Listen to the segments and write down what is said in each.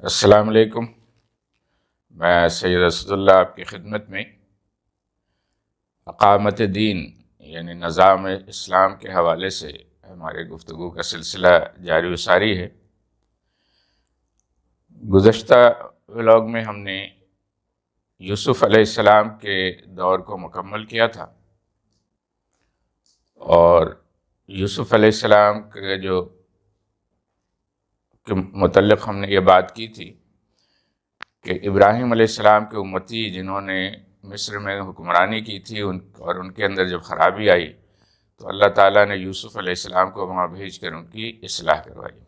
السلام علیکم۔ میں سید اسد اللہ آپ کی خدمت میں اقامت دین یعنی نظام اسلام کے حوالے سے ہمارے گفتگو کا سلسلہ جاری و ساری ہے۔ گزشتہ ولاگ میں ہم نے یوسف علیہ السلام کے دور کو مکمل کیا تھا، اور یوسف علیہ السلام کے متعلق ہم نے یہ بات کی تھی کہ ابراہیم علیہ السلام کے امتی جنہوں نے مصر میں حکمرانی کی تھی اور ان کے اندر جب خرابی آئی تو اللہ تعالیٰ نے یوسف علیہ السلام کو وہاں بھیج کر ان کی اصلاح کروائی،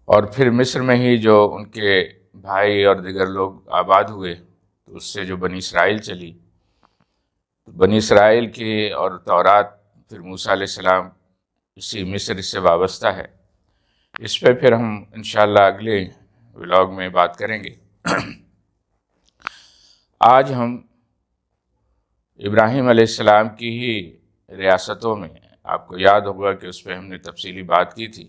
اور پھر مصر میں ہی جو ان کے بھائی اور دیگر لوگ آباد ہوئے تو اس سے جو بنی اسرائیل چلی، بنی اسرائیل کی اور تورات پھر موسیٰ علیہ السلام اسی مصر سے وابستہ ہے۔ اس پہ پھر ہم انشاءاللہ اگلے ولاگ میں بات کریں گے۔ آج ہم ابراہیم علیہ السلام کی ہی ریاستوں میں، آپ کو یاد ہوگا کہ اس پہ ہم نے تفصیلی بات کی تھی،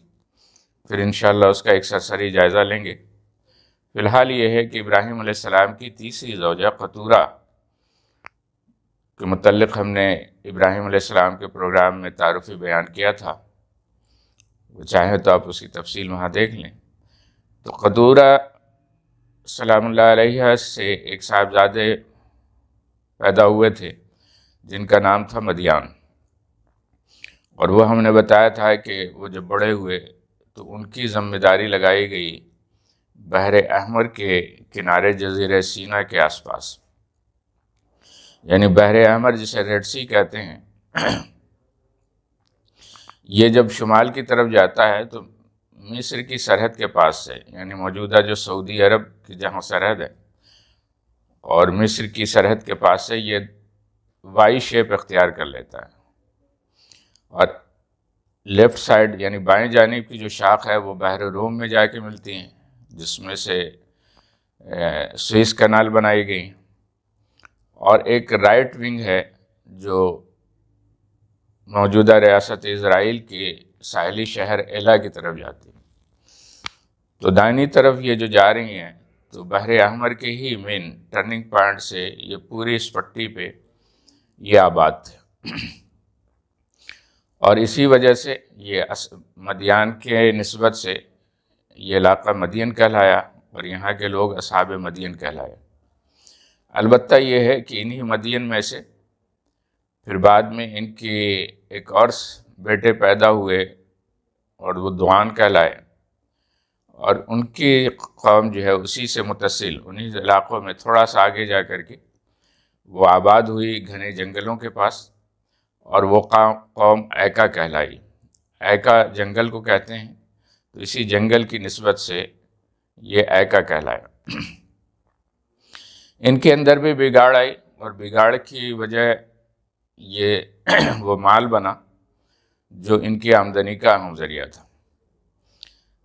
پھر انشاءاللہ اس کا ایک سرسری جائزہ لیں گے۔ فی الحال یہ ہے کہ ابراہیم علیہ السلام کی تیسری زوجہ قطورہ کے متعلق ہم نے ابراہیم علیہ السلام کے پروگرام میں تعارفی بیان کیا تھا، وہ چاہیں تو آپ اس کی تفصیل وہاں دیکھ لیں۔ تو قطورہ سلام اللہ علیہ سے ایک صاحبزادے پیدا ہوئے تھے جن کا نام تھا مدیان، اور وہ ہم نے بتایا تھا کہ وہ جب بڑے ہوئے تو ان کی ذمہ داری لگائی گئی بحر احمر کے کنارے جزیرہ سینا کے آس پاس، یعنی بحر احمر جسے ریڈ سی کہتے ہیں۔ یہ جب شمال کی طرف جاتا ہے تو مصر کی سرحد کے پاس سے، یعنی موجودہ جو سعودی عرب کی جہاں سرحد ہے اور مصر کی سرحد کے پاس سے یہ وائی شیپ اختیار کر لیتا ہے، اور لیفٹ سائڈ یعنی بائیں جانب کی جو شاخ ہے وہ بحر روم میں جا کے ملتی ہیں، جس میں سے سوئس کنال بنائی گئی، اور ایک رائٹ ونگ ہے جو موجودہ ریاست اسرائیل کے ساحلی شہر ایلا کی طرف جاتی ہے۔ تو دائنی طرف یہ جو جا رہی ہیں تو بحر احمر کے ہی مین ٹرننگ پوائنٹ سے یہ پوری اس پٹی پہ یہ آباد تھے، اور اسی وجہ سے یہ مدین کے نسبت سے یہ علاقہ مدین کہلایا اور یہاں کے لوگ اصحاب مدین کہلائے۔ البتہ یہ ہے کہ انہی مدین میں سے پھر بعد میں ان کی ایک اور بیٹے پیدا ہوئے اور وہ دوان کہلائے، اور ان کی قوم جو ہے اسی سے متصل انہی علاقوں میں تھوڑا سا آگے جا کر کے وہ آباد ہوئی گھنے جنگلوں کے پاس، اور وہ قوم ایکا کہلائی۔ ایکا جنگل کو کہتے ہیں، تو اسی جنگل کی نسبت سے یہ ایکا کہلایا۔ ان کے اندر بھی بگاڑ آئی، اور بگاڑ کی وجہ یہ وہ مال بنا جو ان کی آمدنی کا اہم ذریعہ تھا۔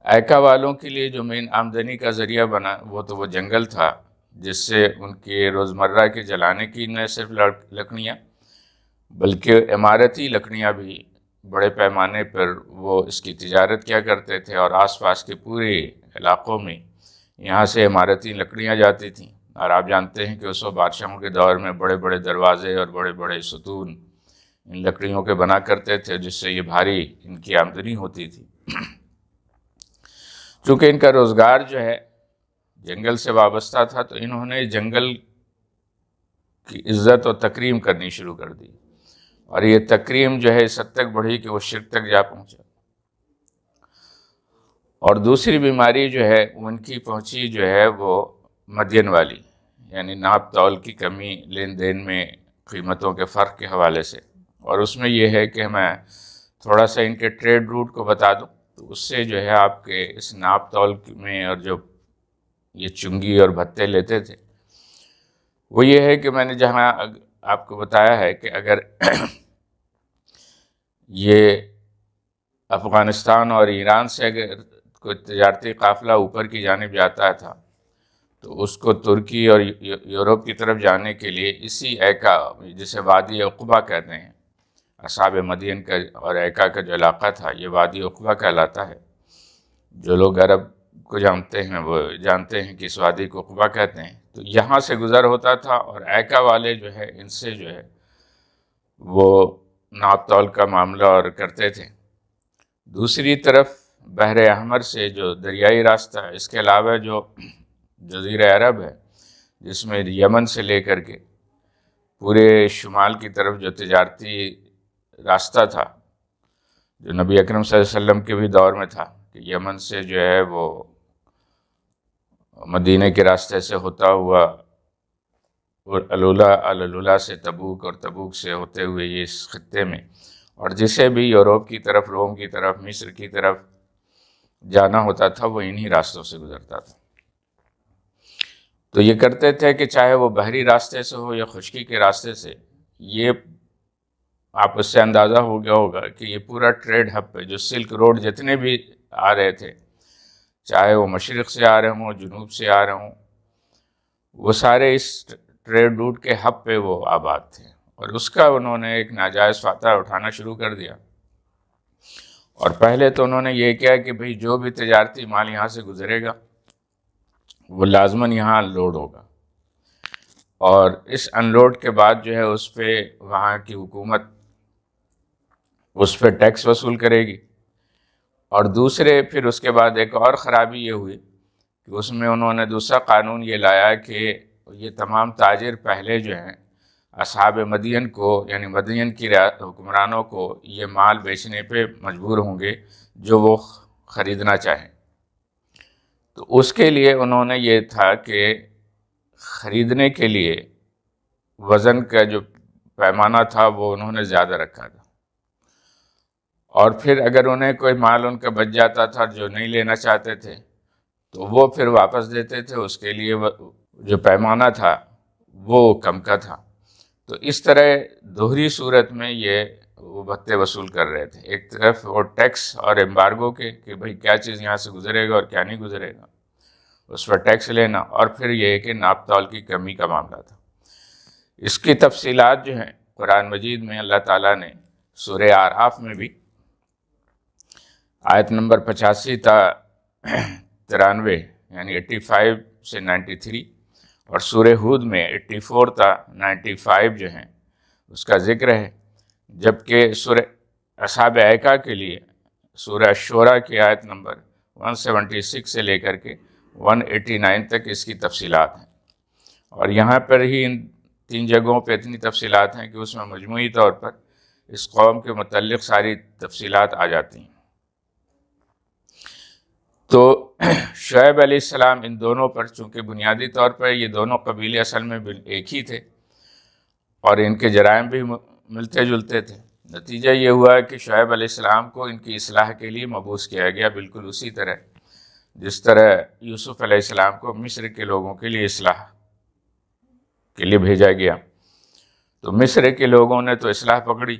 ایکا والوں کے لیے جو مین آمدنی کا ذریعہ بنا وہ جنگل تھا، جس سے ان کے روزمرہ کے جلانے کی نہ صرف لکڑیاں بلکہ عمارتی لکڑیاں بھی بڑے پیمانے پر وہ اس کی تجارت کیا کرتے تھے، اور آس پاس کے پورے علاقوں میں یہاں سے عمارتی لکڑیاں جاتی تھیں، اور آپ جانتے ہیں کہ اس وقت بادشاہوں کے دور میں بڑے بڑے دروازے اور بڑے بڑے ستون ان لکڑیوں کے بنا کرتے تھے، جس سے یہ بھاری ان کی آمدنی ہوتی تھی۔ چونکہ ان کا روزگار جو ہے جنگل سے وابستہ تھا تو انہوں نے جنگل کی عزت و تکریم کرنی شروع کر دی، اور یہ تکریم جو ہے اس حد تک بڑھی کہ وہ شرک تک جا پہنچا، اور دوسری بیماری جو ہے ان کی پہنچی جو ہے وہ مدین والی، یعنی ناپ تول کی کمی، لین دین میں قیمتوں کے فرق کے حوالے سے۔ اور اس میں یہ ہے کہ میں تھوڑا سا ان کے ٹریڈ روٹ کو بتا دوں تو اس سے جو ہے آپ کے اس ناپ تول میں، اور جو یہ چنگی اور بھتے لیتے تھے، وہ یہ ہے کہ میں نے جہاں آپ کو بتایا ہے کہ اگر یہ افغانستان اور ایران سے اگر کوئی تجارتی قافلہ اوپر کی جانب جاتا تھا تو اس کو ترکی اور یورپ کی طرف جانے کے لیے اسی ایکا، جسے وادی عقبہ کہتے ہیں، اصحاب مدین کا اور ایکا کا جو علاقہ تھا یہ وادی عقبہ کہلاتا ہے، جو لوگ عرب کو جانتے ہیں وہ جانتے ہیں کہ اس وادی کو قبا کہتے ہیں، تو یہاں سے گزر ہوتا تھا، اور ایکا والے جو ہے ان سے جو ہے وہ ناپ تول کا معاملہ اور کرتے تھے۔ دوسری طرف بحر احمر سے جو دریائی راستہ ہے، اس کے علاوہ جو جزیرہ عرب ہے جس میں یمن سے لے کر کے پورے شمال کی طرف جو تجارتی راستہ تھا، جو نبی اکرم صلی اللہ علیہ وسلم کے بھی دور میں تھا کہ یمن سے جو ہے وہ مدینہ کے راستے سے ہوتا ہوا الولہ سے تبوک، اور تبوک سے ہوتے ہوئے یہ اس خطے میں، اور جسے بھی یوروپ کی طرف، روم کی طرف، مصر کی طرف جانا ہوتا تھا وہ انہی راستوں سے گزرتا تھا۔ تو یہ کرتے تھے کہ چاہے وہ بحری راستے سے ہو یا خشکی کے راستے سے، یہ آپ اس سے اندازہ ہو گیا ہوگا کہ یہ پورا ٹریڈ ہب پہ جو سلک روڈ جتنے بھی آ رہے تھے، چاہے وہ مشرق سے آ رہے ہوں، جنوب سے آ رہے ہوں، وہ سارے اس ٹریڈ روٹ کے ہب پہ وہ آباد تھے، اور اس کا انہوں نے ایک ناجائز فائدہ اٹھانا شروع کر دیا۔ اور پہلے تو انہوں نے یہ کیا کہ بھئی جو بھی تجارتی مال یہاں سے گزرے گا وہ لازماً یہاں ان لوڈ ہوگا، اور اس ان لوڈ کے بعد جو ہے اس پہ وہاں کی حکومت اس پہ ٹیکس وصول کرے گی۔ اور دوسرے پھر اس کے بعد ایک اور خرابی یہ ہوئی کہ اس میں انہوں نے دوسرا قانون یہ لایا کہ یہ تمام تاجر پہلے جو ہیں اصحاب مدین کو، یعنی مدین کی حکمرانوں کو یہ مال بیچنے پہ مجبور ہوں گے جو وہ خریدنا چاہیں۔ تو اس کے لیے انہوں نے یہ تھا کہ خریدنے کے لیے وزن کا جو پیمانہ تھا وہ انہوں نے زیادہ رکھا تھا، اور پھر اگر انہیں کوئی مال ان کا بچ جاتا تھا جو نہیں لینا چاہتے تھے تو وہ پھر واپس دیتے تھے، اس کے لیے جو پیمانہ تھا وہ کم کا تھا۔ تو اس طرح دوہری صورت میں یہ وہ بھتے وصول کر رہے تھے، ایک طرف وہ ٹیکس اور ایمبارگو کے کہ بھئی کیا چیز یہاں سے گزرے گا اور کیا نہیں گزرے گا، اس پر ٹیکس لینا، اور پھر یہ کہ ناپ تول کی کمی کا معاملہ تھا۔ اس کی تفصیلات جو ہیں قرآن مجید میں اللہ تعالیٰ نے سورہ اعراف میں بھی آیت نمبر 85 تا 93 یعنی 85 سے 93، اور سورہ ہود میں 84 تا 95 جو ہیں اس کا ذکر ہے، جبکہ سورہ اصحاب ایکا کے لیے سورہ شورا کی آیت نمبر 176 سے لے کر کے 189 تک اس کی تفصیلات ہیں، اور یہاں پر ہی ان 3 جگہوں پہ اتنی تفصیلات ہیں کہ اس میں مجموعی طور پر اس قوم کے متعلق ساری تفصیلات آ جاتی ہیں۔ تو شعیب علیہ السلام ان دونوں پر، چونکہ بنیادی طور پر یہ دونوں قبیلے اصل میں ایک ہی تھے اور ان کے جرائم بھی ملتے جلتے تھے، نتیجہ یہ ہوا کہ شعیب علیہ السلام کو ان کی اصلاح کے لیے مبعوث کیا گیا، بالکل اسی طرح جس طرح یوسف علیہ السلام کو مصر کے لوگوں کے لیے اصلاح کے لیے بھیجا گیا۔ تو مصر کے لوگوں نے تو اصلاح پکڑی،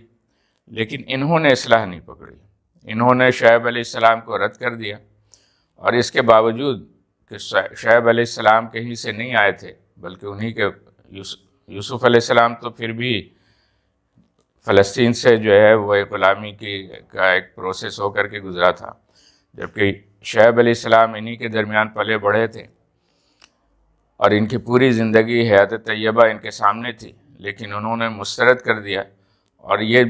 لیکن انہوں نے اصلاح نہیں پکڑی، انہوں نے شعیب علیہ السلام کو رد کر دیا، اور اس کے باوجود کہ شعیب علیہ السلام کہیں سے نہیں آئے تھے بلکہ انہی کے یوسف علیہ السلام تو پھر بھی فلسطین سے جو ہے وہ ایک غلامی کا ایک پروسیس ہو کر کے گزرا تھا، جبکہ شعیب علیہ السلام انہی کے درمیان پلے بڑھے تھے اور ان کی پوری زندگی حیات طیبہ ان کے سامنے تھی، لیکن انہوں نے مسترد کر دیا، اور یہ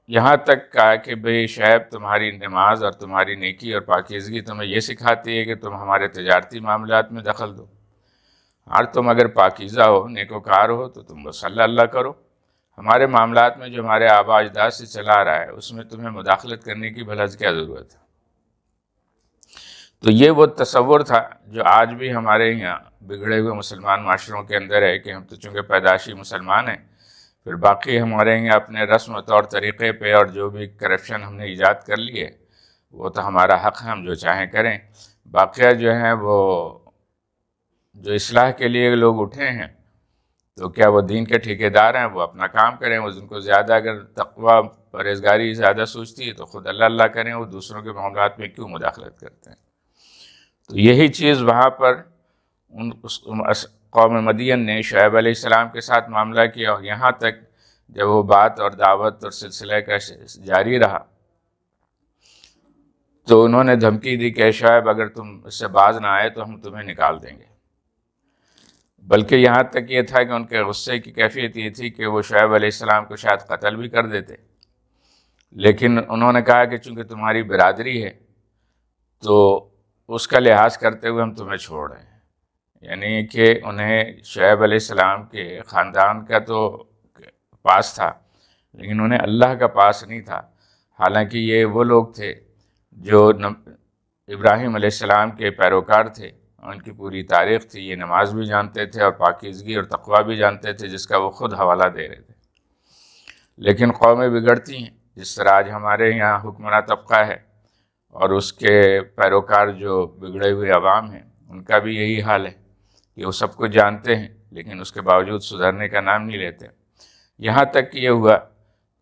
یہاں تک کہا کہ بھئی شعیب تمہاری نماز اور تمہاری نیکی اور پاکیزگی تمہیں یہ سکھاتی ہے کہ تم ہمارے تجارتی معاملات میں دخل دو، اور تم اگر پاکیزہ ہو، نیکوکار ہو تو تم بس اللہ کرو، ہمارے معاملات میں جو ہمارے آباء اجداد سے چلا آ رہا ہے اس میں تمہیں مداخلت کرنے کی بھلا کیا ضرورت ہے۔ تو یہ وہ تصور تھا جو آج بھی ہمارے یہاں بگڑے ہوئے مسلمان معاشروں کے اندر ہے کہ ہم تو چونکہ پیدائشی مسلمان ہیں، پھر باقی ہمارے یہاں اپنے رسم و طور طریقے پہ اور جو بھی کرپشن ہم نے ایجاد کر لی ہے وہ تو ہمارا حق ہے، ہم جو چاہیں کریں، باقیہ جو ہیں وہ جو اصلاح کے لیے لوگ اٹھے ہیں تو کیا وہ دین کے ٹھیکیدار ہیں، وہ اپنا کام کریں، وہ ان کو زیادہ اگر تقویٰ پرہیزگاری زیادہ سوچتی ہے تو خود اللہ کریں، وہ دوسروں کے معاملات میں کیوں مداخلت کرتے ہیں۔ تو یہی چیز وہاں پر قوم مدین نے شعیب علیہ السلام کے ساتھ معاملہ کیا، اور یہاں تک جب وہ بات اور دعوت اور سلسلہ کا جاری رہا تو انہوں نے دھمکی دی کہ شعیب اگر تم اس سے باز نہ آئے تو ہم تمہیں نکال دیں گے، بلکہ یہاں تک یہ تھا کہ ان کے غصے کی کیفیت یہ تھی کہ وہ شعیب علیہ السلام کو شاید قتل بھی کر دیتے، لیکن انہوں نے کہا کہ چونکہ تمہاری برادری ہے تو اس کا لحاظ کرتے ہوئے ہم تمہیں چھوڑ رہے ہیں، یعنی کہ انہیں شعیب علیہ السلام کے خاندان کا تو پاس تھا لیکن انہیں اللہ کا پاس نہیں تھا، حالانکہ یہ وہ لوگ تھے جو ابراہیم علیہ السلام کے پیروکار تھے، ان کی پوری تاریخ تھی، یہ نماز بھی جانتے تھے اور پاکیزگی اور تقویٰ بھی جانتے تھے جس کا وہ خود حوالہ دے رہے تھے۔ لیکن قومیں بگڑتی ہیں، جس طرح آج ہمارے یہاں حکمراں طبقہ ہے اور اس کے پیروکار جو بگڑے ہوئے عوام ہیں ان کا بھی یہی حال ہے کہ وہ سب کچھ جانتے ہیں لیکن اس کے باوجود سدھرنے کا نام نہیں لیتے۔ یہاں تک یہ ہوا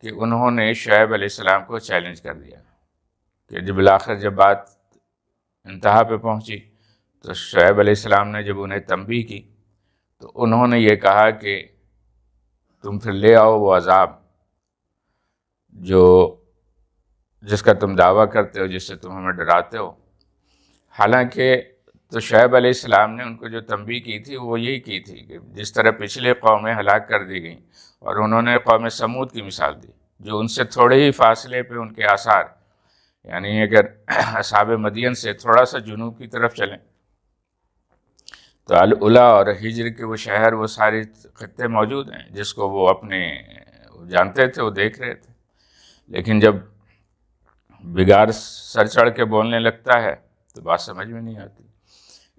کہ انہوں نے شعیب علیہ السلام کو چیلنج کر دیا کہ جب بالآخر جب بات انتہا پہ پہنچی تو شعیب علیہ السلام نے جب انہیں تنبیہ کی تو انہوں نے یہ کہا کہ تم پھر لے آؤ وہ عذاب جس کا تم دعویٰ کرتے ہو، جس سے تم ہمیں ڈراتے ہو۔ حالانکہ تو شعیب علیہ السلام نے ان کو جو تنبیہ کی تھی وہ یہی کی تھی کہ جس طرح پچھلے قومیں ہلاک کر دی گئیں، اور انہوں نے قوم سمود کی مثال دی جو ان سے تھوڑے ہی فاصلے پہ ان کے آثار، یعنی اگر اصحاب مدین سے تھوڑا سا جنوب کی طرف چلیں تو العلا اور ہجر کے وہ شہر، وہ سارے خطے موجود ہیں جس کو وہ اپنے جانتے تھے، وہ دیکھ رہے تھے۔ لیکن جب بگاڑ سر چڑھ کے بولنے لگتا ہے تو بات سمجھ میں نہیں آتی۔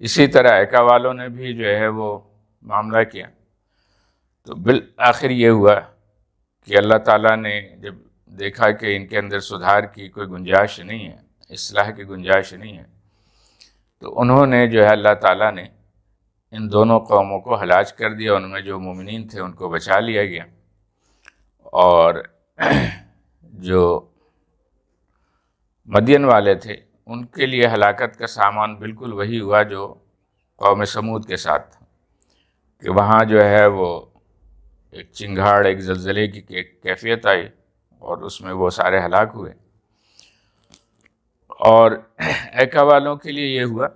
اسی طرح ایکا والوں نے بھی جو ہے وہ معاملہ کیا، تو بالآخر یہ ہوا کہ اللہ تعالیٰ نے جب دیکھا کہ ان کے اندر سدھار کی کوئی گنجائش نہیں ہے، اصلاح کی گنجائش نہیں ہے، تو انہوں نے جو ہے اللہ تعالیٰ نے ان دونوں قوموں کو ہلاک کر دیا، ان میں جو مومنین تھے ان کو بچا لیا گیا، اور جو مدین والے تھے ان کے لیے ہلاکت کا سامان بالکل وہی ہوا جو قوم سمود کے ساتھ تھا، کہ وہاں جو ہے وہ ایک چنگھاڑ، ایک زلزلے کی کیفیت آئی اور اس میں وہ سارے ہلاک ہوئے۔ اور ایکا والوں کے لیے یہ ہوا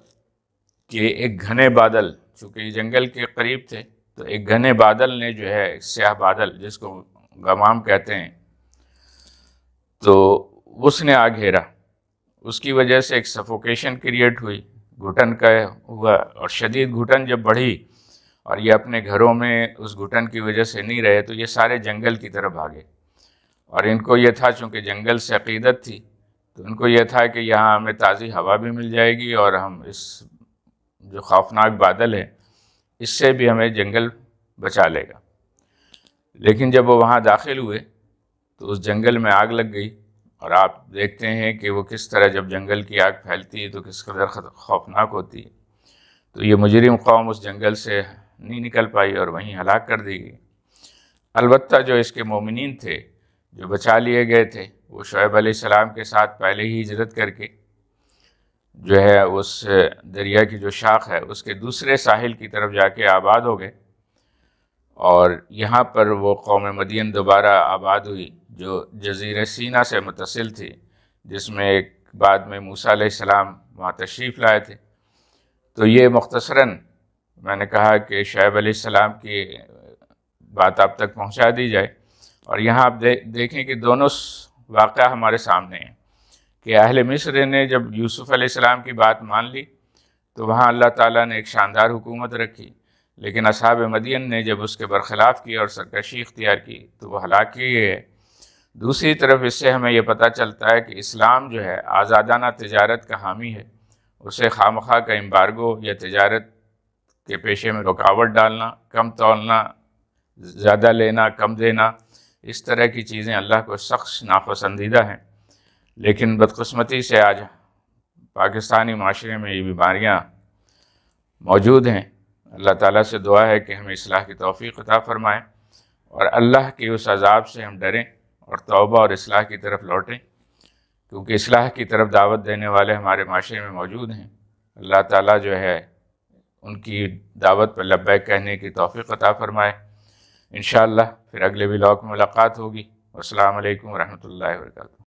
کہ ایک گھنے بادل، چونکہ یہ جنگل کے قریب تھے تو ایک گھنے بادل نے جو ہے، ایک سیاہ بادل جس کو غمام کہتے ہیں، تو اس نے آ گھیرا، اس کی وجہ سے ایک سفوکیشن کریٹ ہوئی، گھٹن کا ہوا، اور شدید گھٹن جب بڑھی اور یہ اپنے گھروں میں اس گھٹن کی وجہ سے نہیں رہے تو یہ سارے جنگل کی طرف بھاگے، اور ان کو یہ تھا چونکہ جنگل سے عقیدت تھی تو ان کو یہ تھا کہ یہاں ہمیں تازی ہوا بھی مل جائے گی اور ہم اس جو خوفناک بادل ہے اس سے بھی ہمیں جنگل بچا لے گا۔ لیکن جب وہ وہاں داخل ہوئے تو اس جنگل میں آگ لگ گئی، اور آپ دیکھتے ہیں کہ وہ کس طرح جب جنگل کی آگ پھیلتی ہے تو کس قدر خوفناک ہوتی ہے۔ تو یہ مجرم قوم اس جنگل سے نہیں نکل پائی اور وہیں ہلاک کر دی گئی۔ البتہ جو اس کے مومنین تھے جو بچا لیے گئے تھے، وہ شعیب علیہ السلام کے ساتھ پہلے ہی ہجرت کر کے جو ہے اس دریا کی جو شاخ ہے اس کے دوسرے ساحل کی طرف جا کے آباد ہو گئے، اور یہاں پر وہ قوم مدین دوبارہ آباد ہوئی جو جزیرہ سینا سے متصل تھی، جس میں ایک بعد میں موسیٰ علیہ السلام وہاں تشریف لائے تھے۔ تو یہ مختصراً میں نے کہا کہ شعیب علیہ السلام کی بات آپ تک پہنچا دی جائے، اور یہاں آپ دیکھیں کہ دونوں واقعہ ہمارے سامنے ہیں کہ اہل مصر نے جب یوسف علیہ السلام کی بات مان لی تو وہاں اللہ تعالیٰ نے ایک شاندار حکومت رکھی، لیکن اصحاب مدین نے جب اس کے برخلاف کی اور سرکشی اختیار کی تو وہ ہلاک کیے گئے۔ دوسری طرف اس سے ہمیں یہ پتہ چلتا ہے کہ اسلام جو ہے آزادانہ تجارت کا حامی ہے، اسے خواہ کا امبارگو یا تجارت کے پیشے میں رکاوٹ ڈالنا، کم تولنا، زیادہ لینا، کم دینا، اس طرح کی چیزیں اللہ کو سخت ناپسندیدہ ہیں۔ لیکن بدقسمتی سے آج پاکستانی معاشرے میں یہ بیماریاں موجود ہیں۔ اللہ تعالیٰ سے دعا ہے کہ ہمیں اصلاح کی توفیق عطا فرمائیں اور اللہ کے اس عذاب سے ہم ڈریں اور توبہ اور اصلاح کی طرف لوٹیں، کیونکہ اصلاح کی طرف دعوت دینے والے ہمارے معاشرے میں موجود ہیں۔ اللہ تعالیٰ جو ہے ان کی دعوت پر لبیک کہنے کی توفیق عطا فرمائے۔ انشاءاللہ پھر اگلے ولاگ میں ملاقات ہوگی۔ السلام علیکم ورحمۃ اللہ وبرکاتہ۔